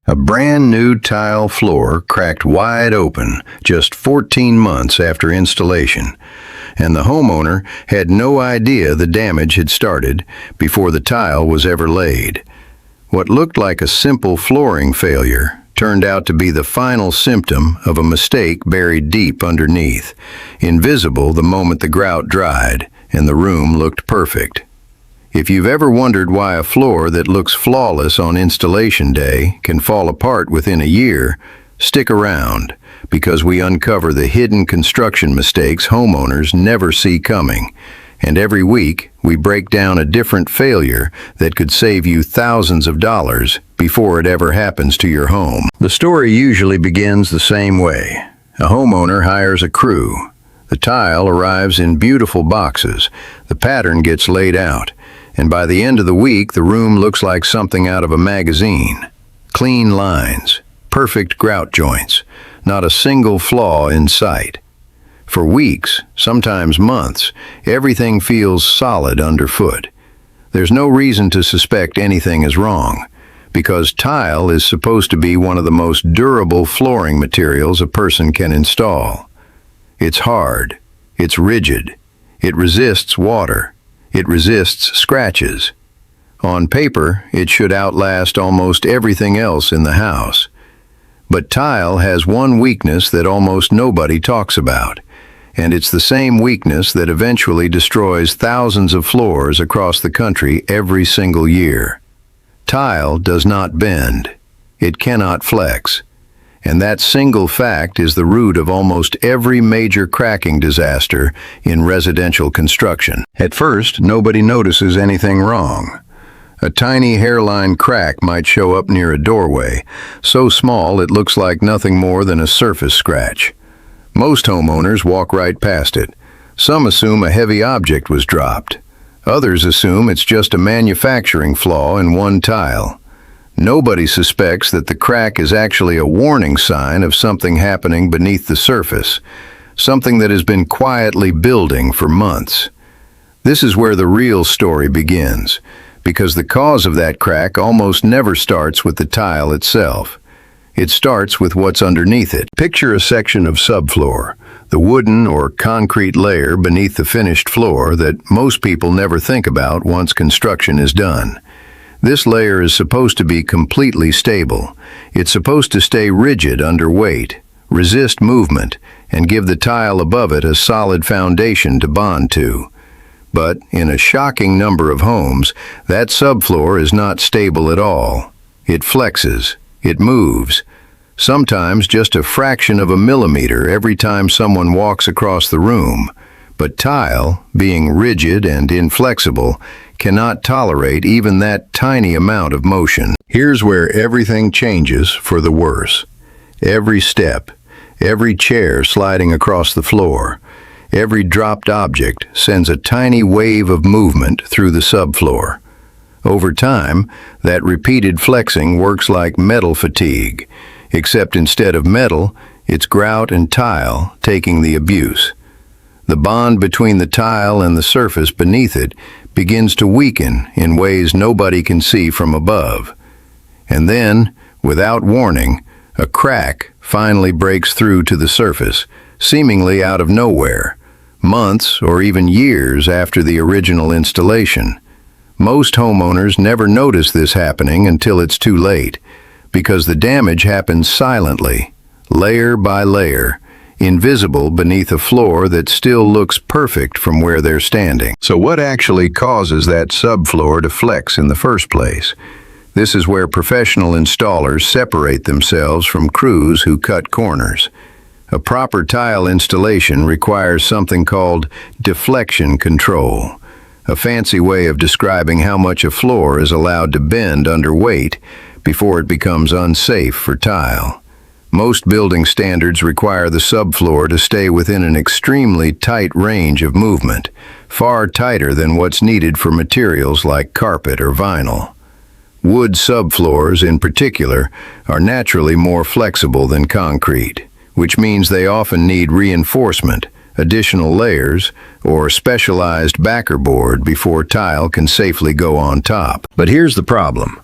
A brand new tile floor cracked wide open just 14 months after installation, and the homeowner had no idea the damage had started before the tile was ever laid. What looked like a simple flooring failure turned out to be the final symptom of a mistake buried deep underneath, invisible the moment the grout dried and the room looked perfect. If you've ever wondered why a floor that looks flawless on installation day can fall apart within a year, stick around, because we uncover the hidden construction mistakes homeowners never see coming. And every week, we break down a different failure that could save you thousands of dollars before it ever happens to your home. The story usually begins the same way. A homeowner hires a crew. The tile arrives in beautiful boxes. The pattern gets laid out. And by the end of the week, the room looks like something out of a magazine. Clean lines, perfect grout joints, not a single flaw in sight. For weeks, sometimes months, everything feels solid underfoot. There's no reason to suspect anything is wrong, because tile is supposed to be one of the most durable flooring materials a person can install. It's hard, it's rigid, it resists water. It resists scratches. On paper, it should outlast almost everything else in the house. But tile has one weakness that almost nobody talks about, and it's the same weakness that eventually destroys thousands of floors across the country every single year. Tile does not bend. It cannot flex. And that single fact is the root of almost every major cracking disaster in residential construction. At first, nobody notices anything wrong. A tiny hairline crack might show up near a doorway, so small it looks like nothing more than a surface scratch. Most homeowners walk right past it. Some assume a heavy object was dropped. Others assume it's just a manufacturing flaw in one tile. Nobody suspects that the crack is actually a warning sign of something happening beneath the surface, something that has been quietly building for months. This is where the real story begins, because the cause of that crack almost never starts with the tile itself. It starts with what's underneath it. Picture a section of subfloor, the wooden or concrete layer beneath the finished floor that most people never think about once construction is done. This layer is supposed to be completely stable. It's supposed to stay rigid under weight, resist movement, and give the tile above it a solid foundation to bond to. But in a shocking number of homes, that subfloor is not stable at all. It flexes, it moves, sometimes just a fraction of a millimeter every time someone walks across the room. But tile, being rigid and inflexible, cannot tolerate even that tiny amount of motion. Here's where everything changes for the worse. Every step, every chair sliding across the floor, every dropped object sends a tiny wave of movement through the subfloor. Over time, that repeated flexing works like metal fatigue, except instead of metal, it's grout and tile taking the abuse. The bond between the tile and the surface beneath it begins to weaken in ways nobody can see from above. And then, without warning, a crack finally breaks through to the surface, seemingly out of nowhere, months or even years after the original installation. Most homeowners never notice this happening until it's too late, because the damage happens silently, layer by layer, invisible beneath a floor that still looks perfect from where they're standing. So what actually causes that subfloor to flex in the first place? This is where professional installers separate themselves from crews who cut corners. A proper tile installation requires something called deflection control, a fancy way of describing how much a floor is allowed to bend under weight before it becomes unsafe for tile. Most building standards require the subfloor to stay within an extremely tight range of movement, far tighter than what's needed for materials like carpet or vinyl. Wood subfloors, in particular, are naturally more flexible than concrete, which means they often need reinforcement, additional layers, or specialized backer board before tile can safely go on top. But here's the problem.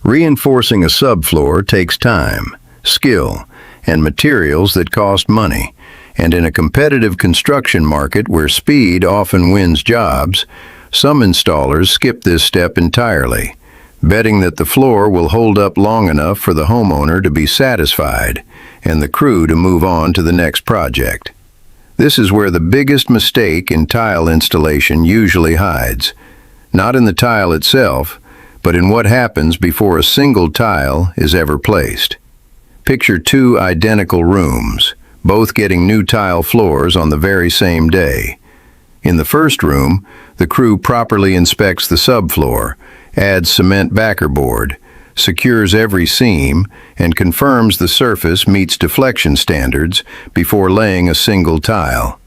Reinforcing a subfloor takes time, skill, and materials that cost money. And in a competitive construction market where speed often wins jobs, some installers skip this step entirely, betting that the floor will hold up long enough for the homeowner to be satisfied and the crew to move on to the next project. This is where the biggest mistake in tile installation usually hides, not in the tile itself, but in what happens before a single tile is ever placed. Picture two identical rooms, both getting new tile floors on the very same day. In the first room, the crew properly inspects the subfloor, adds cement backerboard, secures every seam, and confirms the surface meets deflection standards before laying a single tile.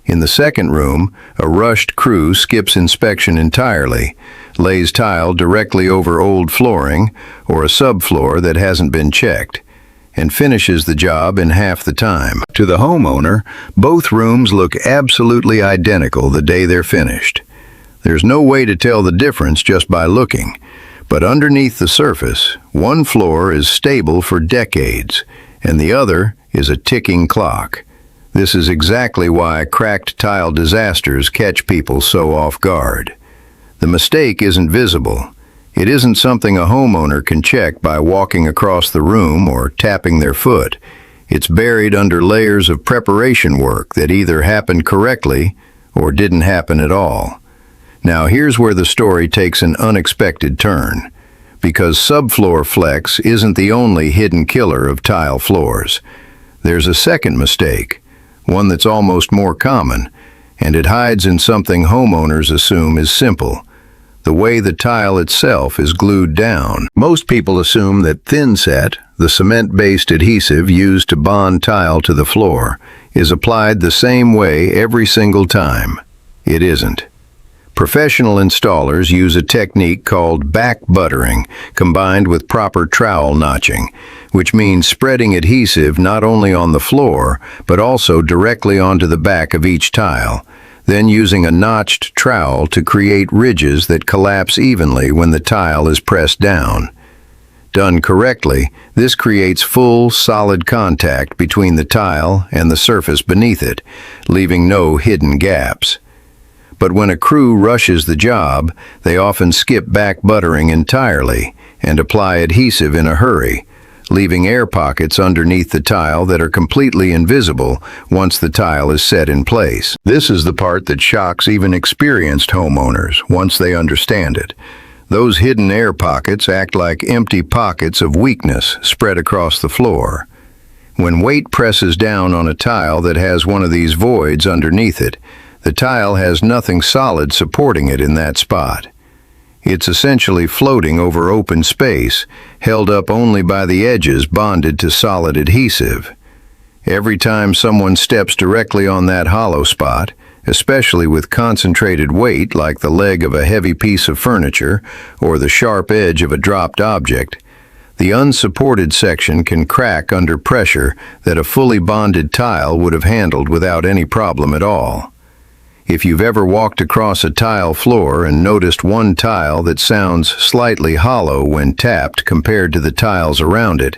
In the second room, a rushed crew skips inspection entirely, lays tile directly over old flooring or a subfloor that hasn't been checked, and finishes the job in half the time. To the homeowner, both rooms look absolutely identical the day they're finished. There's no way to tell the difference just by looking, but underneath the surface, one floor is stable for decades, and the other is a ticking clock. This is exactly why cracked tile disasters catch people so off guard. The mistake isn't visible. It isn't something a homeowner can check by walking across the room or tapping their foot. It's buried under layers of preparation work that either happened correctly or didn't happen at all. Now here's where the story takes an unexpected turn, because subfloor flex isn't the only hidden killer of tile floors. There's a second mistake, one that's almost more common, and it hides in something homeowners assume is simple: the way the tile itself is glued down. Most people assume that thin-set, the cement-based adhesive used to bond tile to the floor, is applied the same way every single time. It isn't. Professional installers use a technique called back buttering combined with proper trowel notching, which means spreading adhesive not only on the floor, but also directly onto the back of each tile, then using a notched trowel to create ridges that collapse evenly when the tile is pressed down. Done correctly, this creates full, solid contact between the tile and the surface beneath it, leaving no hidden gaps. But when a crew rushes the job, they often skip back buttering entirely and apply adhesive in a hurry, leaving air pockets underneath the tile that are completely invisible once the tile is set in place. This is the part that shocks even experienced homeowners once they understand it. Those hidden air pockets act like empty pockets of weakness spread across the floor. When weight presses down on a tile that has one of these voids underneath it, the tile has nothing solid supporting it in that spot. It's essentially floating over open space, held up only by the edges bonded to solid adhesive. Every time someone steps directly on that hollow spot, especially with concentrated weight like the leg of a heavy piece of furniture or the sharp edge of a dropped object, the unsupported section can crack under pressure that a fully bonded tile would have handled without any problem at all. If you've ever walked across a tile floor and noticed one tile that sounds slightly hollow when tapped compared to the tiles around it,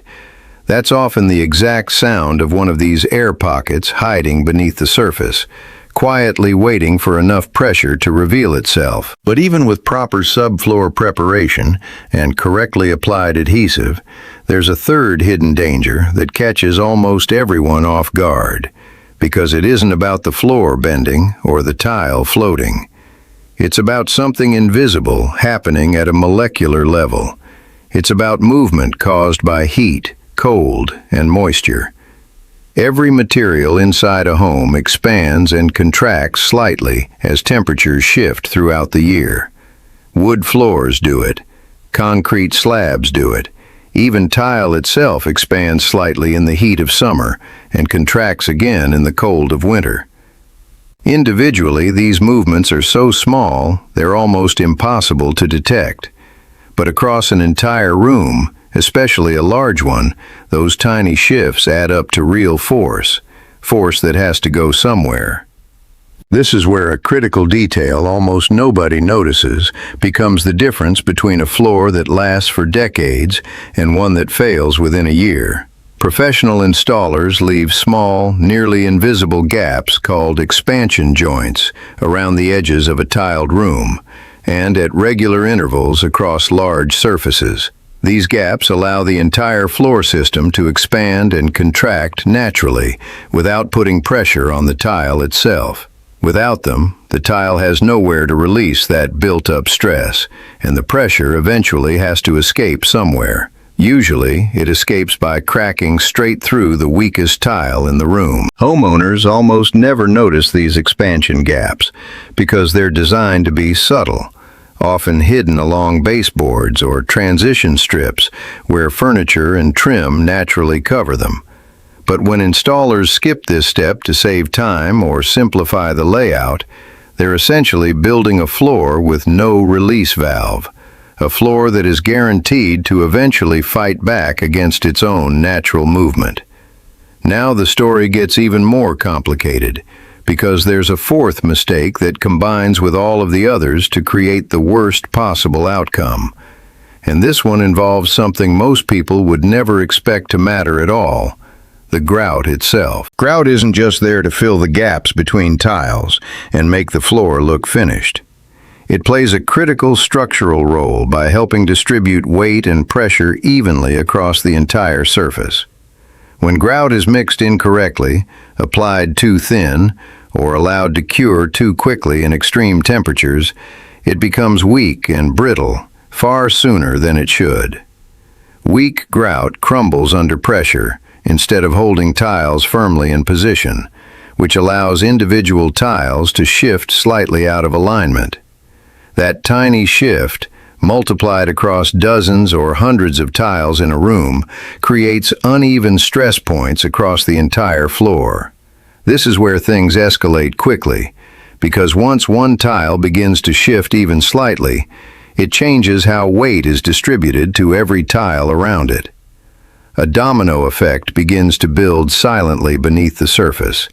that's often the exact sound of one of these air pockets hiding beneath the surface, quietly waiting for enough pressure to reveal itself. But even with proper subfloor preparation and correctly applied adhesive, there's a third hidden danger that catches almost everyone off guard, because it isn't about the floor bending or the tile floating. It's about something invisible happening at a molecular level. It's about movement caused by heat, cold, and moisture. Every material inside a home expands and contracts slightly as temperatures shift throughout the year. Wood floors do it. Concrete slabs do it. Even tile itself expands slightly in the heat of summer and contracts again in the cold of winter. Individually, these movements are so small they're almost impossible to detect. But across an entire room, especially a large one, those tiny shifts add up to real force that has to go somewhere. This is where a critical detail almost nobody notices becomes the difference between a floor that lasts for decades and one that fails within a year. Professional installers leave small, nearly invisible gaps called expansion joints around the edges of a tiled room and at regular intervals across large surfaces. These gaps allow the entire floor system to expand and contract naturally without putting pressure on the tile itself. Without them, the tile has nowhere to release that built-up stress, and the pressure eventually has to escape somewhere. Usually, it escapes by cracking straight through the weakest tile in the room. Homeowners almost never notice these expansion gaps because they're designed to be subtle, often hidden along baseboards or transition strips where furniture and trim naturally cover them. But when installers skip this step to save time or simplify the layout, they're essentially building a floor with no release valve, a floor that is guaranteed to eventually fight back against its own natural movement. Now the story gets even more complicated, because there's a fourth mistake that combines with all of the others to create the worst possible outcome. And this one involves something most people would never expect to matter at all: the grout itself. Grout isn't just there to fill the gaps between tiles and make the floor look finished. It plays a critical structural role by helping distribute weight and pressure evenly across the entire surface. When grout is mixed incorrectly, applied too thin, or allowed to cure too quickly in extreme temperatures, it becomes weak and brittle far sooner than it should. Weak grout crumbles under pressure instead of holding tiles firmly in position, which allows individual tiles to shift slightly out of alignment. That tiny shift, multiplied across dozens or hundreds of tiles in a room, creates uneven stress points across the entire floor. This is where things escalate quickly, because once one tile begins to shift even slightly, it changes how weight is distributed to every tile around it. A domino effect begins to build silently beneath the surface,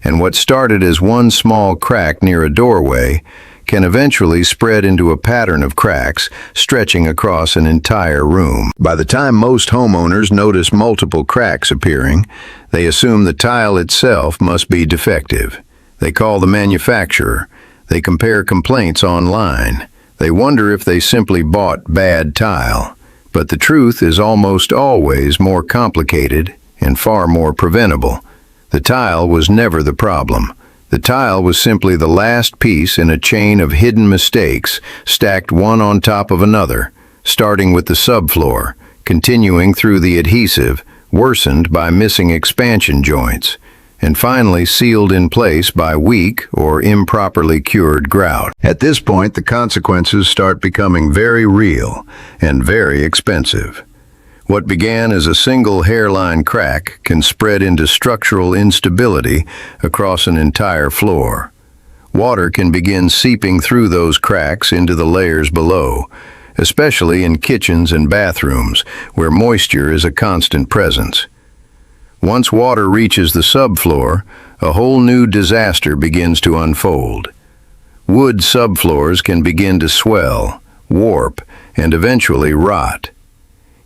and what started as one small crack near a doorway can eventually spread into a pattern of cracks stretching across an entire room. By the time most homeowners notice multiple cracks appearing, they assume the tile itself must be defective. They call the manufacturer. They compare complaints online. They wonder if they simply bought bad tile. But the truth is almost always more complicated and far more preventable. The tile was never the problem. The tile was simply the last piece in a chain of hidden mistakes stacked one on top of another, starting with the subfloor, continuing through the adhesive, worsened by missing expansion joints, and finally sealed in place by weak or improperly cured grout. At this point, the consequences start becoming very real and very expensive. What began as a single hairline crack can spread into structural instability across an entire floor. Water can begin seeping through those cracks into the layers below, especially in kitchens and bathrooms, where moisture is a constant presence. Once water reaches the subfloor, a whole new disaster begins to unfold. Wood subfloors can begin to swell, warp, and eventually rot.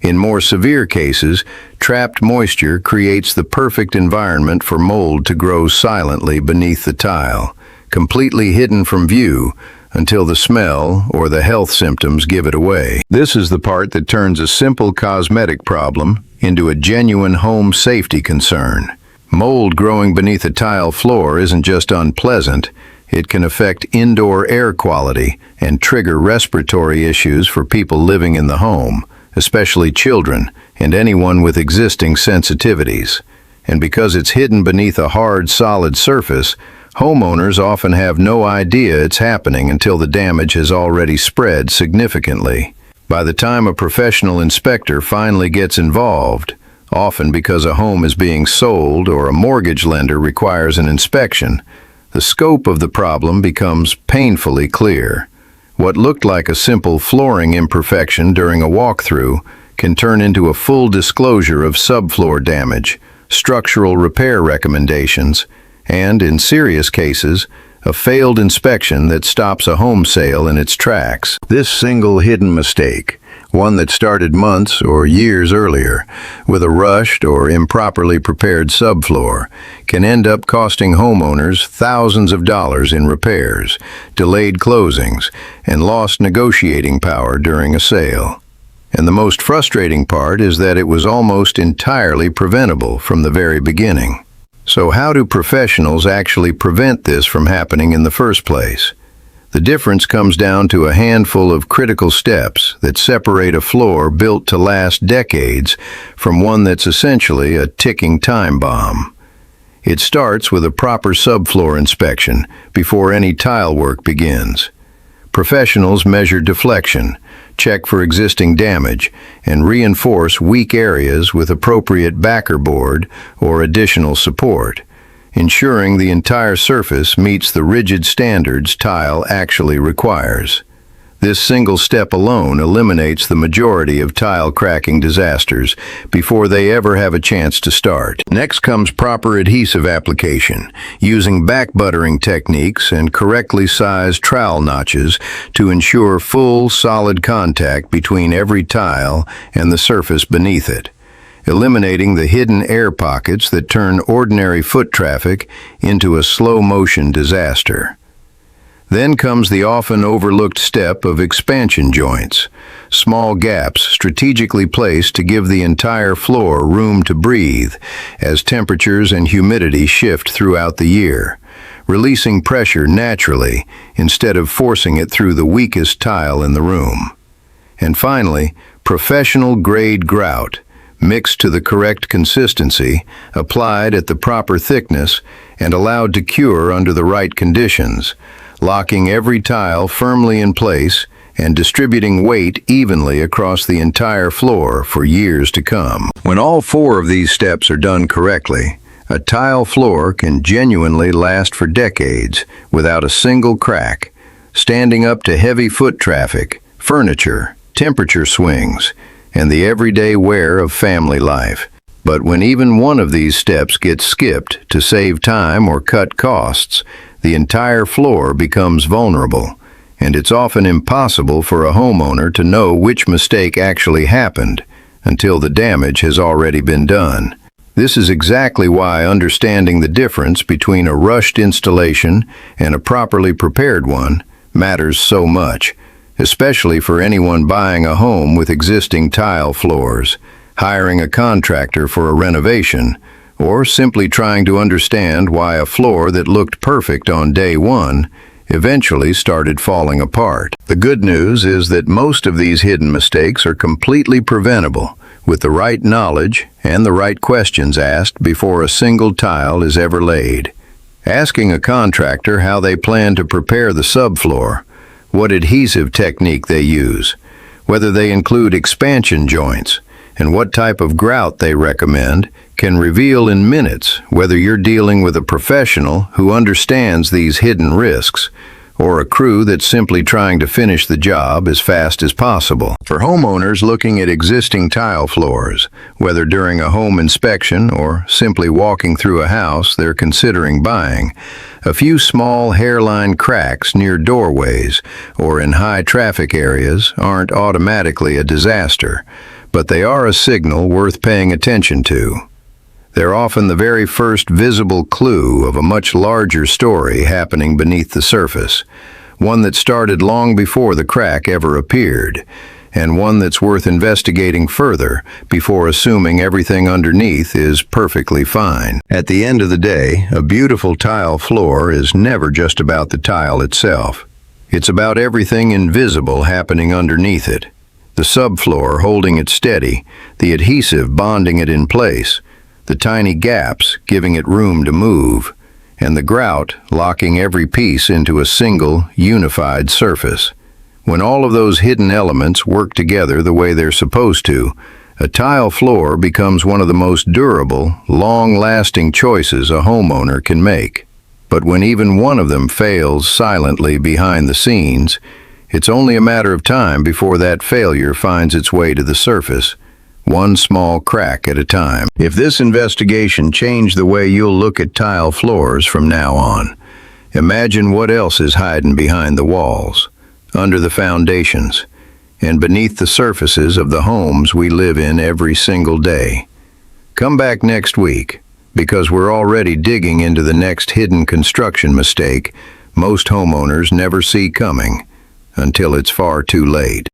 In more severe cases, trapped moisture creates the perfect environment for mold to grow silently beneath the tile, completely hidden from view until the smell or the health symptoms give it away. This is the part that turns a simple cosmetic problem into a genuine home safety concern. Mold growing beneath a tile floor isn't just unpleasant, it can affect indoor air quality and trigger respiratory issues for people living in the home, especially children and anyone with existing sensitivities. And because it's hidden beneath a hard, solid surface, homeowners often have no idea it's happening until the damage has already spread significantly. By the time a professional inspector finally gets involved, often because a home is being sold or a mortgage lender requires an inspection, the scope of the problem becomes painfully clear. What looked like a simple flooring imperfection during a walkthrough can turn into a full disclosure of subfloor damage, structural repair recommendations, and, in serious cases, a failed inspection that stops a home sale in its tracks. This single hidden mistake, one that started months or years earlier, with a rushed or improperly prepared subfloor, can end up costing homeowners thousands of dollars in repairs, delayed closings, and lost negotiating power during a sale. And the most frustrating part is that it was almost entirely preventable from the very beginning. So how do professionals actually prevent this from happening in the first place? The difference comes down to a handful of critical steps that separate a floor built to last decades from one that's essentially a ticking time bomb. It starts with a proper subfloor inspection before any tile work begins. Professionals measure deflection, check for existing damage, and reinforce weak areas with appropriate backer board or additional support, ensuring the entire surface meets the rigid standards tile actually requires. This single step alone eliminates the majority of tile cracking disasters before they ever have a chance to start. Next comes proper adhesive application, using back buttering techniques and correctly sized trowel notches to ensure full, solid contact between every tile and the surface beneath it, eliminating the hidden air pockets that turn ordinary foot traffic into a slow-motion disaster. Then comes the often overlooked step of expansion joints, small gaps strategically placed to give the entire floor room to breathe as temperatures and humidity shift throughout the year, releasing pressure naturally instead of forcing it through the weakest tile in the room. And finally, professional-grade grout, mixed to the correct consistency, applied at the proper thickness, and allowed to cure under the right conditions, locking every tile firmly in place and distributing weight evenly across the entire floor for years to come. When all four of these steps are done correctly, a tile floor can genuinely last for decades without a single crack, standing up to heavy foot traffic, furniture, temperature swings, and the everyday wear of family life. But when even one of these steps gets skipped to save time or cut costs, the entire floor becomes vulnerable, and it's often impossible for a homeowner to know which mistake actually happened until the damage has already been done. This is exactly why understanding the difference between a rushed installation and a properly prepared one matters so much, especially for anyone buying a home with existing tile floors, hiring a contractor for a renovation, or simply trying to understand why a floor that looked perfect on day one eventually started falling apart. The good news is that most of these hidden mistakes are completely preventable with the right knowledge and the right questions asked before a single tile is ever laid. Asking a contractor how they plan to prepare the subfloor, what adhesive technique they use, whether they include expansion joints, and what type of grout they recommend can reveal in minutes whether you're dealing with a professional who understands these hidden risks or a crew that's simply trying to finish the job as fast as possible. For homeowners looking at existing tile floors, whether during a home inspection or simply walking through a house they're considering buying, a few small hairline cracks near doorways or in high traffic areas aren't automatically a disaster, but they are a signal worth paying attention to. They're often the very first visible clue of a much larger story happening beneath the surface, one that started long before the crack ever appeared, and one that's worth investigating further before assuming everything underneath is perfectly fine. At the end of the day, a beautiful tile floor is never just about the tile itself. It's about everything invisible happening underneath it. The subfloor holding it steady, the adhesive bonding it in place, the tiny gaps giving it room to move, and the grout locking every piece into a single, unified surface. When all of those hidden elements work together the way they're supposed to, a tile floor becomes one of the most durable, long-lasting choices a homeowner can make. But when even one of them fails silently behind the scenes, it's only a matter of time before that failure finds its way to the surface, one small crack at a time. If this investigation changed the way you'll look at tile floors from now on, Imagine what else is hiding behind the walls, under the foundations, and beneath the surfaces of the homes we live in every single day. Come back next week, because we're already digging into the next hidden construction mistake most homeowners never see coming until it's far too late.